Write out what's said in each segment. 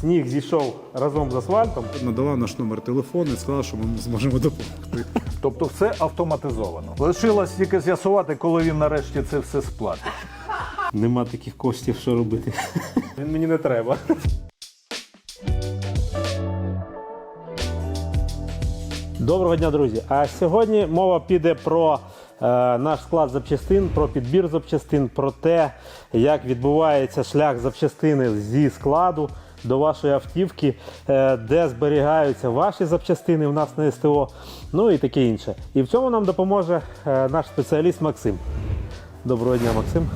сніг зійшов разом з асфальтом. Надала наш номер телефону і сказала, що ми зможемо допомогти. Тобто все автоматизовано. Лишилось тільки з'ясувати, коли він нарешті це все сплатить. Нема таких коштів, що робити. Він мені не треба. Доброго дня, друзі! А сьогодні мова піде про наш склад запчастин, про підбір запчастин, про те, як відбувається шлях запчастини зі складу до вашої автівки, де зберігаються ваші запчастини в нас на СТО, ну і таке інше. І в цьому нам допоможе наш спеціаліст Максим. Доброго дня, Максим.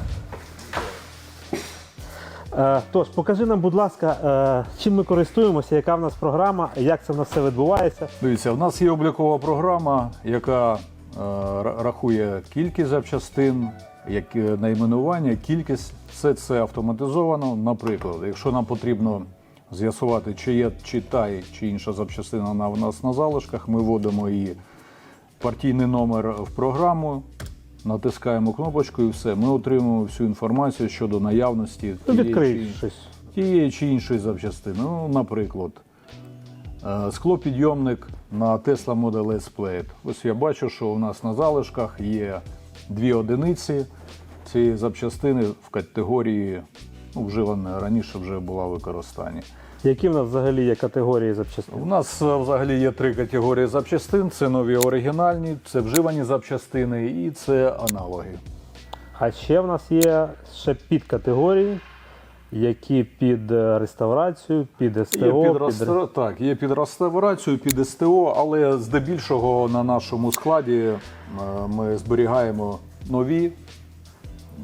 Тож, покажи нам, будь ласка, чим ми користуємося, яка в нас програма, як це в нас все відбувається. Дивіться, в нас є облікова програма, яка рахує кількість запчастин, найменування, кількість. Все це автоматизовано. Наприклад, якщо нам потрібно з'ясувати, чи є та чи інша запчастина в нас на залишках, ми вводимо її партійний номер в програму, натискаємо кнопочку і все. Ми отримуємо всю інформацію щодо наявності тієї чи іншої запчастини. Ну, наприклад, склопідйомник на Tesla Model S Plaid. Ось я бачу, що у нас на залишках є 2 одиниці цієї запчастини в категорії, вживана раніше вже була в використанні. Які в нас взагалі є категорії запчастин? У нас взагалі є 3 категорії запчастин. Це нові оригінальні, це вживані запчастини і це аналоги. А ще в нас є підкатегорії, які під реставрацію, під СТО. Так, є під реставрацію, під СТО, але здебільшого на нашому складі ми зберігаємо нові,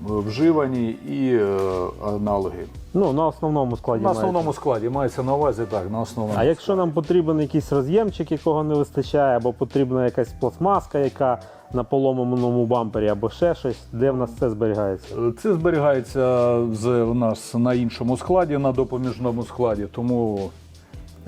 вживані і аналоги. Ну, на основному складі. На основному складі мається на увазі, так, на основному. А якщо нам потрібен якийсь роз'ємчик, якого не вистачає, або потрібна якась пластмаска, яка на поломаному бампері, або ще щось, де в нас це зберігається? Це зберігається у нас на іншому складі, на допоміжному складі, тому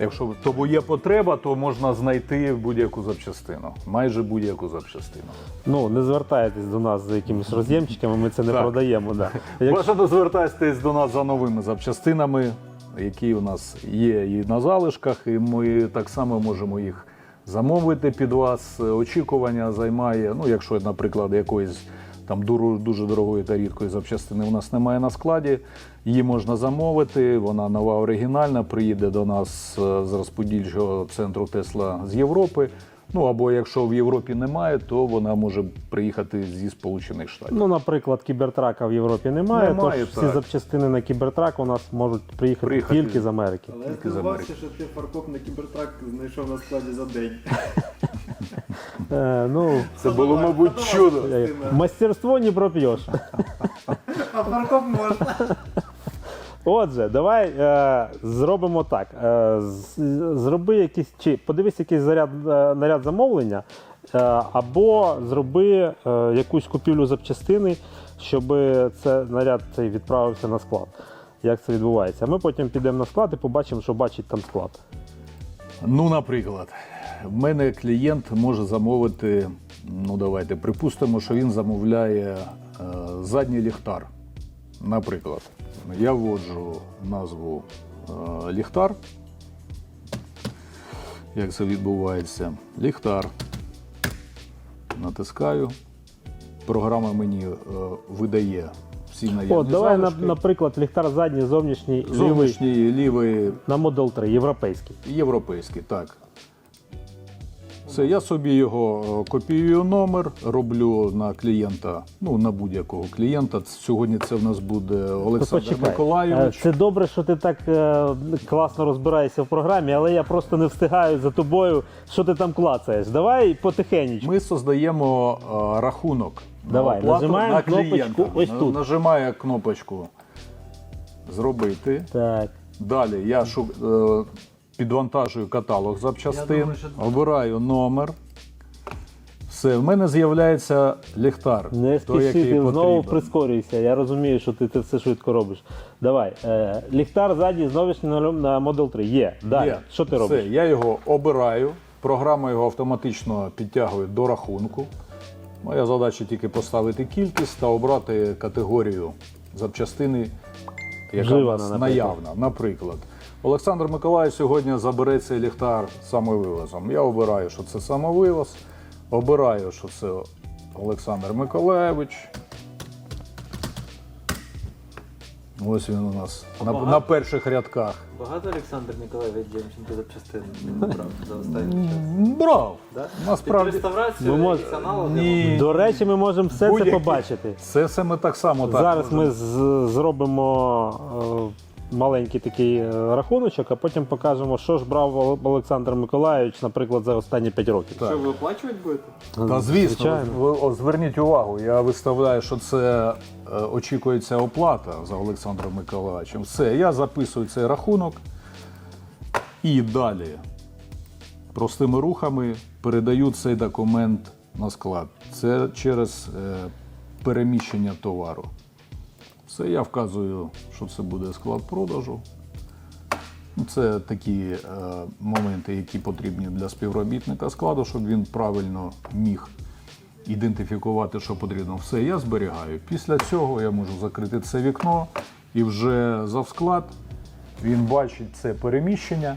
якщо є потреба, то можна знайти будь-яку запчастину, майже будь-яку запчастину. Ну, не звертайтесь до нас за якимись роз'ємчиками, ми це не продаємо. Да. Бажано звертайтесь до нас за новими запчастинами, які у нас є і на залишках, і ми так само можемо їх замовити під вас. Очікування займає, якщо, наприклад, якоїсь там дуже дорогої та рідкої запчастини у нас немає на складі, її можна замовити, вона нова, оригінальна, приїде до нас з розподільчого центру Tesla з Європи. Або якщо в Європі немає, то вона може приїхати зі Сполучених Штатів. Наприклад, кібертрака в Європі немає, тож всі запчастини на кібертрак у нас можуть приїхати тільки з Америки. Але я здивувався, що ти фаркоп на кібертрак знайшов на складі за день. Це було, мабуть, чудо. Мастерство не проп'єш. А фаркоп можна. Отже, давай зробимо так. Зроби якийсь, подивись якийсь наряд замовлення, або зроби якусь купівлю запчастини, щоб наряд цей відправився на склад. Як це відбувається? Ми потім підемо на склад і побачимо, що бачить там склад. Наприклад, в мене клієнт може замовити, давайте припустимо, що він замовляє задній ліхтар. Наприклад, я вводжу назву ліхтар. Як це відбувається? Ліхтар. Натискаю. Програма мені видає всі наявні давай, залишки. наприклад, ліхтар задній, зовнішній, лівий. На Model 3, європейський. Європейський, так. Все, я собі його копіюю номер, роблю на клієнта, на будь-якого клієнта. Сьогодні це в нас буде Олександр Миколайович. Це добре, що ти так класно розбираєшся в програмі, але я просто не встигаю за тобою, що ти там клацаєш. Давай потихеньку. Ми создаємо рахунок. Давай, нажимаємо кнопочку ось тут. Нажимаю кнопочку «Зробити». Так. Далі я підвантажую каталог запчастин, обираю номер. Все, в мене з'являється ліхтар. Не спіши, ти знову прискорюйся. Я розумію, що ти це все швидко робиш. Давай, ліхтар ззаді зовнішній на Model 3 є. Далі, що ти робиш? Все, я його обираю, програма його автоматично підтягує до рахунку. Моя задача тільки поставити кількість та обрати категорію запчастини, яка у нас наявна. Наприклад, Олександр Миколаївич сьогодні забере цей ліхтар самовивозом. Я обираю, що це самовивоз, обираю, що це Олександр Миколаївич. Ось він у нас на перших рядках. Багато Олександр Миколаївич Демченко запчастин брав за останній час? Брав! Да? Насправді. Під реставрацію Ну, може- функціоналу Ні. До речі, ми можемо все це Будь-які. побачити. Це все ми так само так. Зараз ми можемо. зробимо маленький такий рахуночок, а потім покажемо, що ж брав Олександр Миколаївич, наприклад, за останні 5 років. Що ви оплачувати будете? Та звісно, Звичайно. ви зверніть увагу, я виставляю, що це очікується оплата за Олександром Миколаївичем. Все, я записую цей рахунок і далі простими рухами передаю цей документ на склад. Це через переміщення товару. Все, я вказую, що це буде склад продажу. Це такі моменти, які потрібні для співробітника складу, щоб він правильно міг ідентифікувати, що потрібно. Все, я зберігаю. Після цього я можу закрити це вікно і вже завсклад він бачить це переміщення.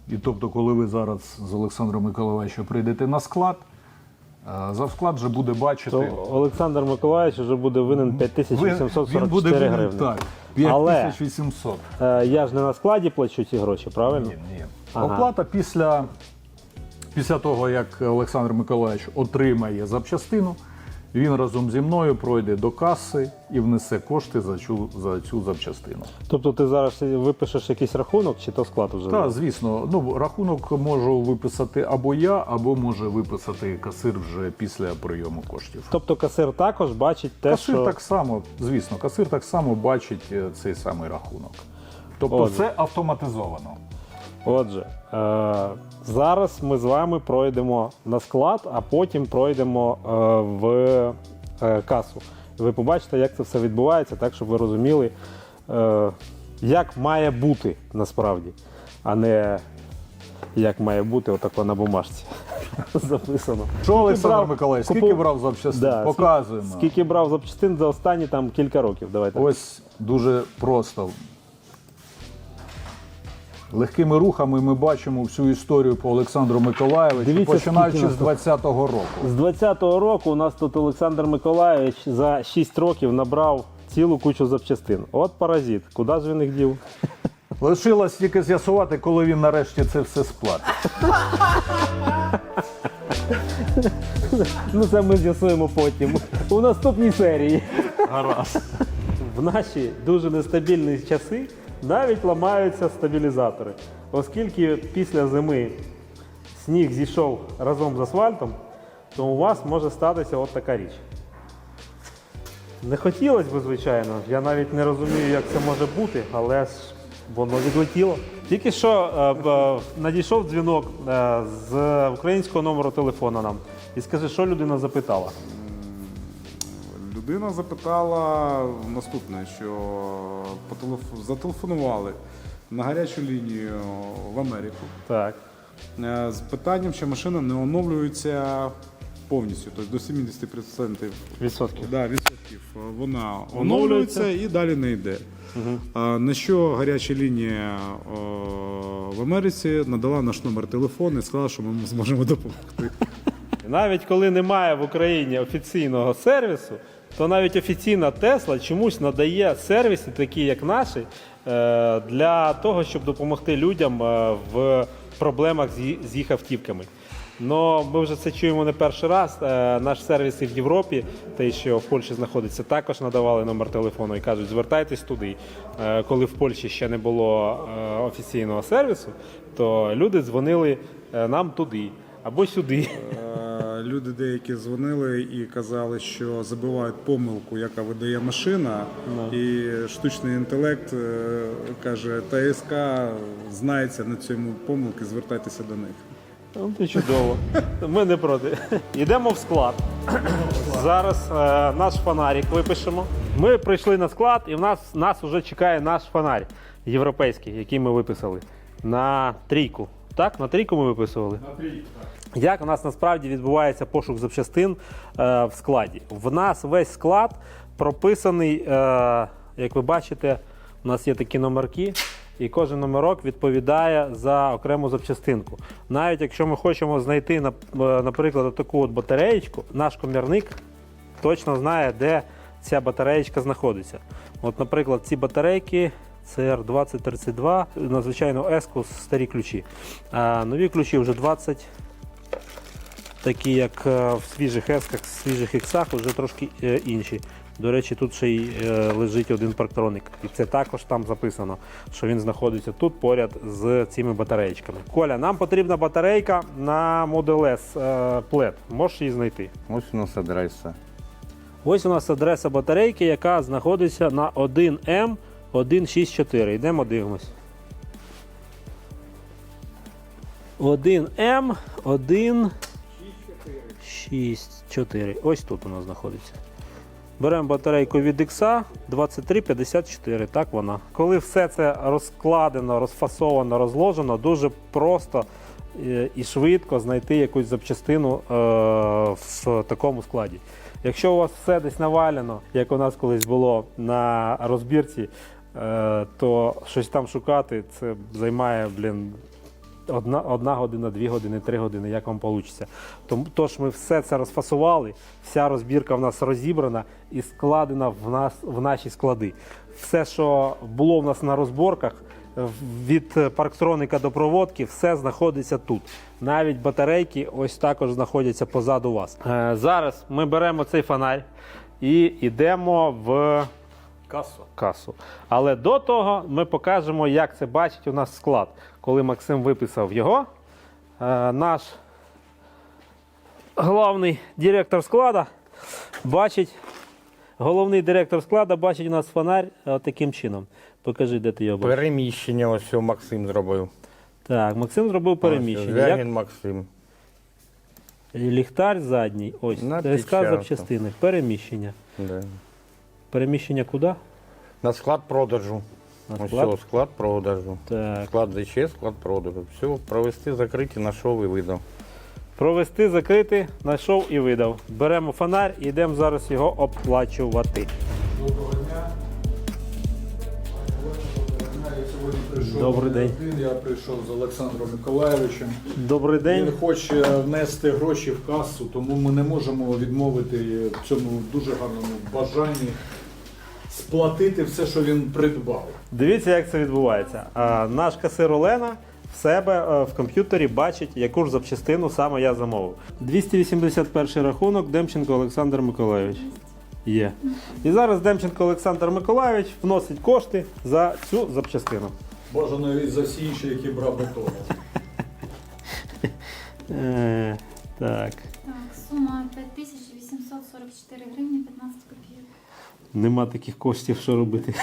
І тобто, коли ви зараз з Олександром Миколаївичем прийдете на склад, завсклад вже буде бачити. То Олександр Миколаївич вже буде винен Він буде 5744 винен, гривні. так, Але 5800. Я ж не на складі плачу ці гроші, правильно? Ні. Ага. Оплата після того, як Олександр Миколаївич отримає запчастину, він разом зі мною пройде до каси і внесе кошти за цю запчастину. Тобто ти зараз випишеш якийсь рахунок, чи то склад уже? Так, звісно, рахунок можу виписати або я, або може виписати касир вже після прийому коштів. Тобто касир також бачить те, Касир що... так само, звісно, касир так само бачить цей самий рахунок. Тобто Отже. це автоматизовано. Отже, зараз ми з вами пройдемо на склад, а потім пройдемо в касу. Ви побачите, як це все відбувається, так, щоб ви розуміли, як має бути насправді, а не як має бути отако на бумажці записано. Що, Олександр брав- Миколаївич, купив- скільки брав запчастин? Да, Показуємо. Скільки брав запчастин за останні там кілька років. Давайте. Ось дуже просто. Легкими рухами ми бачимо всю історію по Олександру Миколаївичу, Дивіться, починаючи скільки з нас 20-го року. З 20-го року у нас тут Олександр Миколаївич за 6 років набрав цілу кучу запчастин. От паразит. Куди ж він їх дів? Лишилось тільки з'ясувати, коли він нарешті це все сплатить. Ну це ми з'ясуємо потім. У наступній серії. Гаразд. В наші дуже нестабільні часи навіть ламаються стабілізатори. Оскільки після зими сніг зійшов разом з асфальтом, то у вас може статися от така річ. Не хотілося б, звичайно, я навіть не розумію, як це може бути, але ж воно відлетіло. Тільки що надійшов дзвінок з українського номеру телефона нам. І скажи, що людина запитала? Людина запитала наступне, що зателефонували на гарячу лінію в Америку Так. з питанням, що машина не оновлюється повністю, тобто до 70%. Відсотків. Да, відсотків вона оновлюється і далі не йде. На що гаряча лінія в Америці надала наш номер телефону і сказала, що ми зможемо допомогти. Навіть коли немає в Україні офіційного сервісу, то навіть офіційна Тесла чомусь надає сервіси, такі як наші, для того, щоб допомогти людям в проблемах з їх автівками. Но ми вже це чуємо не перший раз. Наш сервіс і в Європі, той, що в Польщі знаходиться, також надавали номер телефону і кажуть, звертайтесь туди. Коли в Польщі ще не було офіційного сервісу, то люди дзвонили нам туди або сюди. Люди деякі дзвонили і казали, що забивають помилку, яка видає машина, і штучний інтелект каже, ТСК знається на цьому помилки, звертайтеся до них. Ну, це чудово. Ми не проти. Йдемо в склад. Зараз наш фонарик випишемо. Ми прийшли на склад, і нас вже чекає наш фонарь європейський, який ми виписали. На трійку. Так? На трійку ми виписували? На трійку, так. Як у нас насправді відбувається пошук запчастин в складі? В нас весь склад прописаний, як ви бачите, у нас є такі номерки. і кожен номерок відповідає за окрему запчастинку. Навіть якщо ми хочемо знайти, наприклад, таку от батареєчку, наш комірник точно знає, де ця батареєчка знаходиться. От, наприклад, ці батарейки CR2032, надзвичайно S-ку, старі ключі. А нові ключі вже 20, такі як в свіжих S-ках, в свіжих X-ах, вже трошки інші. До речі, тут ще й лежить один парктроник. І це також там записано, що він знаходиться тут поряд з цими батареєчками. Коля, нам потрібна батарейка на Model S Plaid. Можеш її знайти? Ось у нас адреса. Ось у нас адреса батарейки, яка знаходиться на 1M164. Йдемо дивимось. 1M164. Ось тут у нас знаходиться. Беремо батарейку від X 2354, так вона. Коли все це розкладено, розфасовано, розложено, дуже просто і швидко знайти якусь запчастину в такому складі. Якщо у вас все десь навалено, як у нас колись було на розбірці, то щось там шукати, це займає, одна година, 2 години, 3 години, як вам вийде. Тож ми все це розфасували, вся розбірка в нас розібрана і складена в наші склади. Все, що було в нас на розборках, від парктроника до проводки, все знаходиться тут. Навіть батарейки ось також знаходяться позаду вас. Зараз ми беремо цей фонарь і йдемо в касу. Але до того ми покажемо, як це бачить у нас склад. Коли Максим виписав його, наш головний директор складу бачить у нас фонарь таким чином. Покажи, де ти його бачиш. Переміщення ось що Максим зробив. Так, Максим зробив переміщення. Звягін Максим. Ліхтар задній. Ось, ТСК Напечатав. запчастини. Переміщення. Да. Переміщення куди? На склад продажу. На Ось склад? все, склад продажу. Так. Склад ЗЧ, склад продажу. Все, провести, закриті, знайшов і видав. Провести, закрити, знайшов і видав. Беремо фонарь і йдемо зараз його оплачувати. Доброго дня. Я сьогодні прийшов. Добрий день. Я прийшов з Олександром Миколайовичем. Добрий день. Він хоче внести гроші в касу, тому ми не можемо відмовити в цьому дуже гарному бажанні сплатити все, що він придбав. Дивіться, як це відбувається. Наш касир Олена в себе в комп'ютері бачить, яку ж запчастину саме я замовив. 281 рахунок, Демченко Олександр Миколайович. Є. І зараз Демченко Олександр Миколайович вносить кошти за цю запчастину. Бажано і за всі інші, які брав до того. Так. Так, сума 5844 гривні 15 копійок. Нема таких коштів, що робити.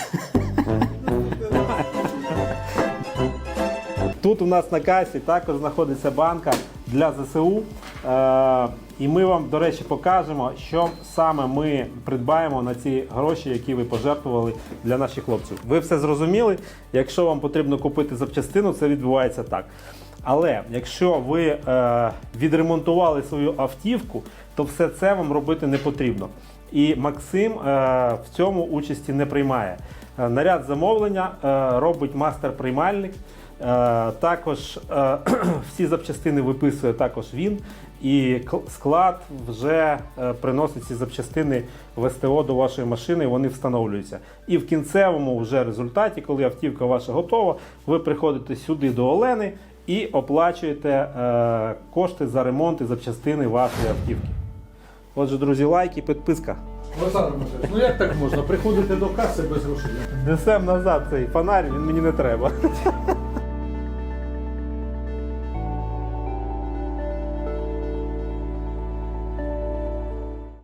Тут у нас на касі також знаходиться банка для ЗСУ. І ми вам, до речі, покажемо, що саме ми придбаємо на ці гроші, які ви пожертвували для наших хлопців. Ви все зрозуміли? Якщо вам потрібно купити запчастину, це відбувається так. Але якщо ви відремонтували свою автівку, то все це вам робити не потрібно. І Максим в цьому участі не приймає. Наряд замовлення робить мастер-приймальник. Також всі запчастини виписує також він. І склад вже приносить ці запчастини в СТО до вашої машини, і вони встановлюються. І в кінцевому вже результаті, коли автівка ваша готова, ви приходите сюди до Олени і оплачуєте кошти за ремонт і запчастини вашої автівки. Отже, друзі, лайки, підписка. Олександр Миколайович, ну як так можна? Приходити до каси без грошей? Несем назад цей фонарь, він мені не треба.